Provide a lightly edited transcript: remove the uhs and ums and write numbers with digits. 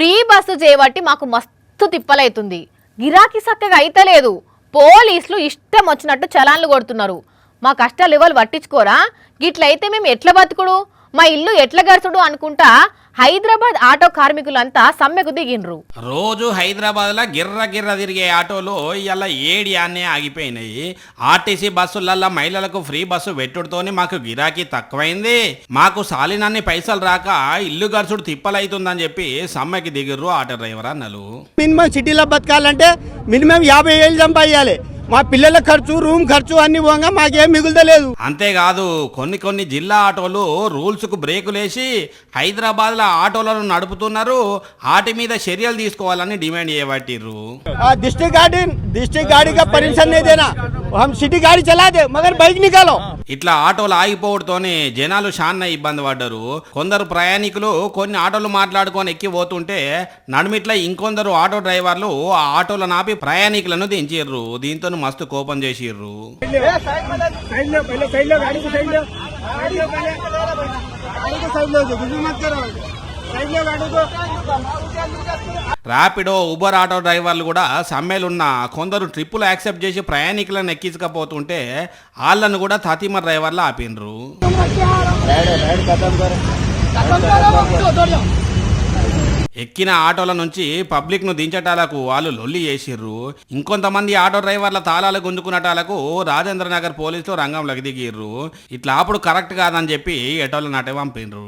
Free bus చేయబట్టి మాకు మస్తు తిప్పలైతుంది. గిరాకీ సక్కగా అయితలేదు. పోలీసులు ఇష్టం వచ్చినట్టు చలాన్లు కొడుతున్నారు. మా కష్టాలు ఎవరు పట్టించుకోరా? గిట్లయితే మేము ఎట్లా బతుకుడు, మా ఇల్లు ఎట్లా గడుచుడు అనుకుంటా హైదరాబాద్ ఆటో కార్మికులంతా సమ్మెకు దిగిండ్రు. రోజు హైదరాబాద్లో గిర్ర గిర్ర తిరిగే ఆటోలు ఇలా ఏడియాన్నే ఆగిపోయినాయి. ఆర్టీసీ బస్సులల్లో మహిళలకు ఫ్రీ బస్సు పెట్టుడుతోని మాకు గిరాకీ తక్కువైంది, మాకు సాలినన్ని పైసలు రాక ఇల్లు గడుచుడు తిప్పలైతుందని చెప్పి సమ్మెకి దిగిర్రు ఆటో డ్రైవర్ అన్నలు. మినిమం సిటీలో బతకాలంటే మినిమం 50,000 సంపాదించాలి. మా పిల్లల ఖర్చు, రూమ్ ఖర్చు అన్ని పోగా మాకేం మిగులుతలేదు. అంతేకాదు కొన్ని జిల్లా ఆటోలు రూల్స్కు బ్రేకులేసి హైదరాబాద్లో ఆటోలను నడుపుతున్నారు. వాటి మీద చర్యలు తీసుకోవాలని డిమాండ్ చేయబట్టిర్రు. डिस्ट्रिक्ट गाड़ी का परमिशन नहीं देना, हम सिटी गाड़ी चला दे मगर बाइक निकालो. ఇట్లా ఆటోలు ఆగిపోవడంతోనే జనాలు చాలా ఇబ్బంది పడ్డారు. కొందరు ప్రయాణికులు కొన్ని ఆటోలు మాట్లాడుకొని ఎక్కిపోతుంటే నడుమిట్లా ఇంకొందరు ఆటో డ్రైవర్లు ఆ ఆటోలను ఆపి ప్రయాణికులను దించిర్రు. దీంతో మస్తు కోపం చేసిర్రు. ర్యాపిడో, ఉబర్ ఆటో డ్రైవర్లు కూడా సమ్మెలున్న కొందరు ట్రిప్పులు యాక్సెప్ట్ చేసి ప్రయాణికులను ఎక్కించకపోతుంటే వాళ్ళను కూడా తతిమ డ్రైవర్లు ఆపిండ్రు. ఎక్కిన ఆటోల నుంచి పబ్లిక్ ను దించటాలకు వాళ్ళు లొల్లి చేసిర్రు. ఇంకొంతమంది ఆటో డ్రైవర్ల తాళాలు గుంజుకునటాలకు రాజేంద్ర నగర్ పోలీసులు రంగంలోకి దిగిర్రు. ఇట్లా అప్పుడు కరెక్ట్ కాదని చెప్పి ఎటోళ్ళ నాటే పంపిండ్రు.